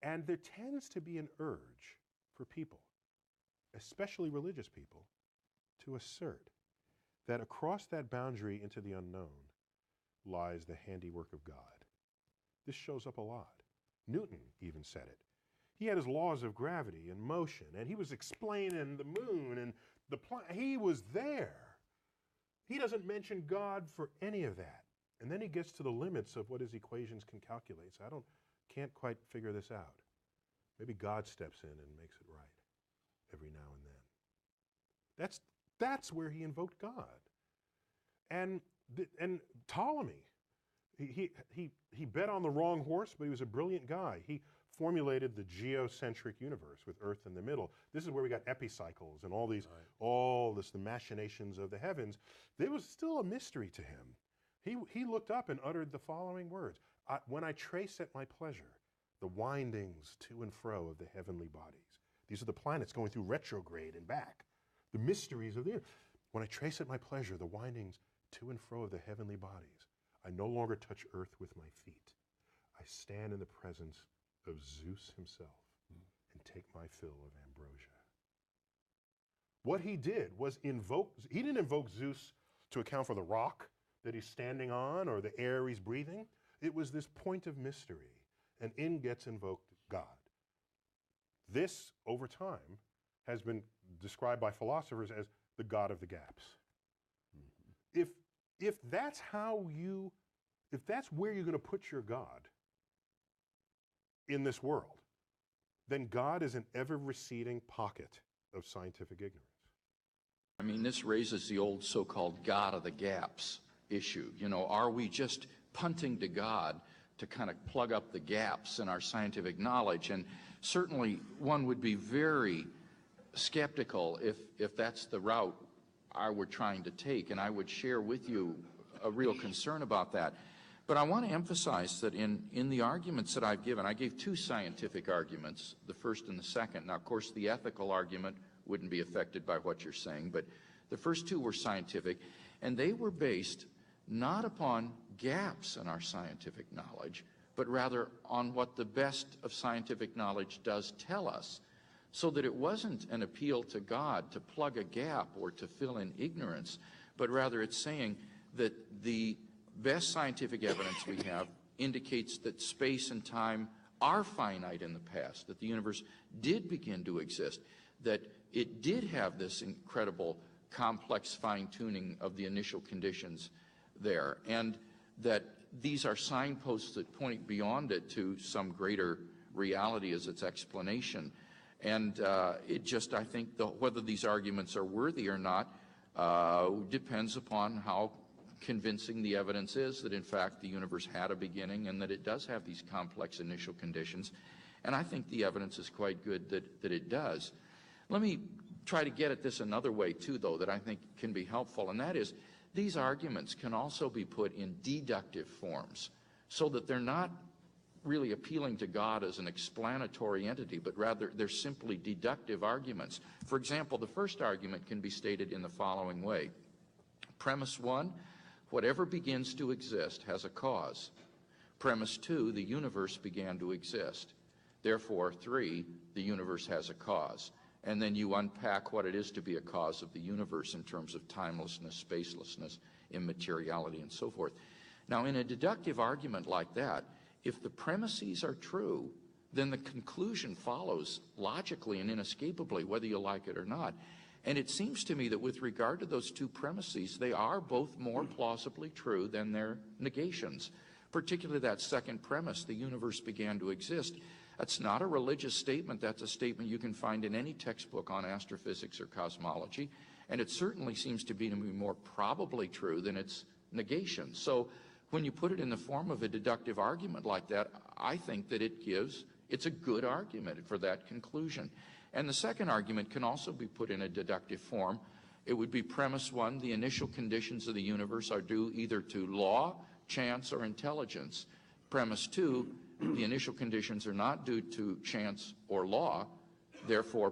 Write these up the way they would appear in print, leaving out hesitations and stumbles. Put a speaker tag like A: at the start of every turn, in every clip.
A: And there tends to be an urge for people, especially religious people, to assert that across that boundary into the unknown lies the handiwork of God. This shows up a lot. Newton even said it. He had his laws of gravity and motion, and he was explaining the moon and the planet. He was there. He doesn't mention God for any of that. And then he gets to the limits of what his equations can calculate. So can't quite figure this out. Maybe God steps in and makes it right every now and then. That's where he invoked God. And Ptolemy, he bet on the wrong horse, but he was a brilliant guy. He formulated the geocentric universe with Earth in the middle. This is where we got epicycles and all the machinations of the heavens. There was still a mystery to him. He looked up and uttered the following words: when I trace at my pleasure the windings to and fro of the heavenly bodies. These are the planets going through retrograde and back. The mysteries of the earth. When I trace at my pleasure the windings to and fro of the heavenly bodies, I no longer touch earth with my feet. I stand in the presence of Zeus himself and take my fill of ambrosia. What he did was he didn't invoke Zeus to account for the rock that he's standing on or the air he's breathing. It was this point of mystery, and in gets invoked God. This, over time, has been described by philosophers as the God of the gaps. Mm-hmm. If that's where you're going to put your God in this world, then God is an ever-receding pocket of scientific ignorance.
B: I mean, this raises the old so-called God of the gaps issue. You know, are we just punting to God to kind of plug up the gaps in our scientific knowledge? And certainly one would be very skeptical if that's the route I were trying to take, and I would share with you a real concern about that. But I want to emphasize that in the arguments that I've given, I gave two scientific arguments, the first and the second. Now, of course, the ethical argument wouldn't be affected by what you're saying, but the first two were scientific, and they were based not upon gaps in our scientific knowledge, but rather on what the best of scientific knowledge does tell us, so that it wasn't an appeal to God to plug a gap or to fill in ignorance, but rather it's saying that the best scientific evidence we have indicates that space and time are finite in the past, that the universe did begin to exist, that it did have this incredible complex fine-tuning of the initial conditions there, and that these are signposts that point beyond it to some greater reality as its explanation. And it just, I think, whether these arguments are worthy or not depends upon how convincing the evidence is that, in fact, the universe had a beginning and that it does have these complex initial conditions. And I think the evidence is quite good that it does. Let me try to get at this another way, too, though, that I think can be helpful, and that is these arguments can also be put in deductive forms so that they're not really appealing to God as an explanatory entity, but rather they're simply deductive arguments. For example, the first argument can be stated in the following way. Premise 1, whatever begins to exist has a cause. Premise 2, the universe began to exist. Therefore, 3, the universe has a cause. And then you unpack what it is to be a cause of the universe in terms of timelessness, spacelessness, immateriality, and so forth. Now, in a deductive argument like that, if the premises are true, then the conclusion follows logically and inescapably, whether you like it or not. And it seems to me that with regard to those two premises, they are both more plausibly true than their negations. Particularly that second premise, the universe began to exist. That's not a religious statement. That's a statement you can find in any textbook on astrophysics or cosmology. And it certainly seems to be more probably true than its negation. So when you put it in the form of a deductive argument like that, I think that it's a good argument for that conclusion. And the second argument can also be put in a deductive form. It would be premise 1, the initial conditions of the universe are due either to law, chance, or intelligence. Premise 2, the initial conditions are not due to chance or law. Therefore,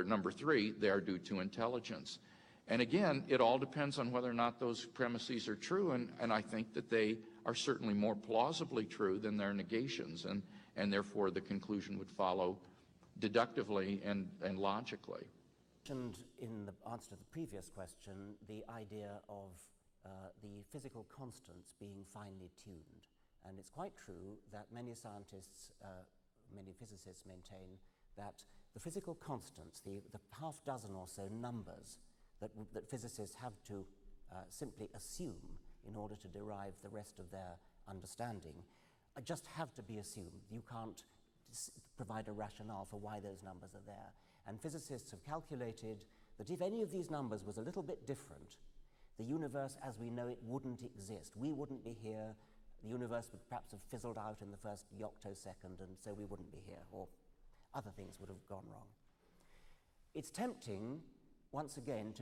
B: number 3, they are due to intelligence. And again, it all depends on whether or not those premises are true, and I think that they are certainly more plausibly true than their negations. and therefore the conclusion would follow deductively and logically.
C: And in the answer to the previous question, the idea of the physical constants being finely tuned. And it's quite true that many scientists, many physicists maintain that the physical constants, the half dozen or so numbers that physicists have to simply assume in order to derive the rest of their understanding, just have to be assumed. You can't provide a rationale for why those numbers are there. And physicists have calculated that if any of these numbers was a little bit different, the universe as we know it wouldn't exist. We wouldn't be here. The universe would perhaps have fizzled out in the first yoctosecond, and so we wouldn't be here, or other things would have gone wrong. It's tempting, once again,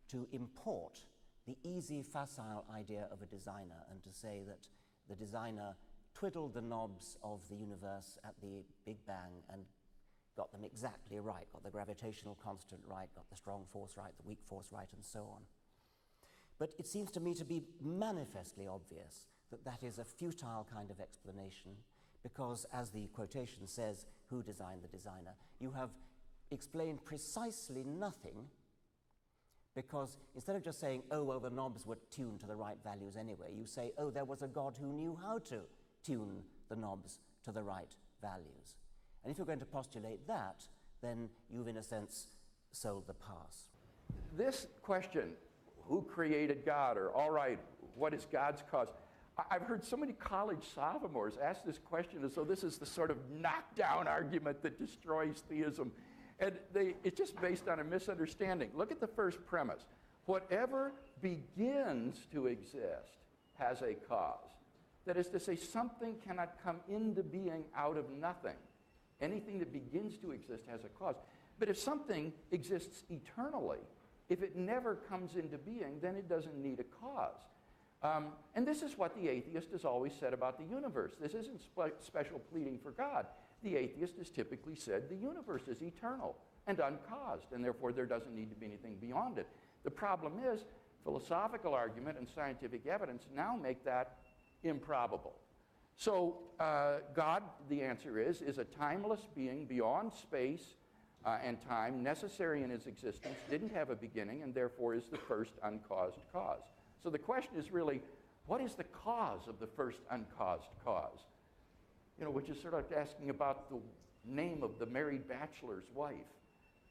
C: to import the easy, facile idea of a designer and to say that the designer twiddled the knobs of the universe at the Big Bang and got them exactly right, got the gravitational constant right, got the strong force right, the weak force right, and so on. But it seems to me to be manifestly obvious that that is a futile kind of explanation because, as the quotation says, who designed the designer? You have explained precisely nothing because instead of just saying, oh, well, the knobs were tuned to the right values anyway, you say, oh, there was a God who knew how to tune the knobs to the right values. And if you're going to postulate that, then you've, in a sense, sold the pass.
B: This question, who created God, or all right, what is God's cause? I've heard so many college sophomores ask this question as though this is the sort of knockdown argument that destroys theism. And it's just based on a misunderstanding. Look at the first premise. Whatever begins to exist has a cause. That is to say, something cannot come into being out of nothing. Anything that begins to exist has a cause. But if something exists eternally, if it never comes into being, then it doesn't need a cause. And this is what the atheist has always said about the universe. This isn't special pleading for God. The atheist has typically said the universe is eternal and uncaused, and therefore there doesn't need to be anything beyond it. The problem is philosophical argument and scientific evidence now make that improbable. So God, the answer is a timeless being beyond space and time, necessary in his existence, didn't have a beginning, and therefore is the first uncaused cause. So the question is really, what is the cause of the first uncaused cause? You know, which is sort of asking about the name of the married bachelor's wife.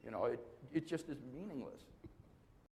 B: You know, it just is meaningless.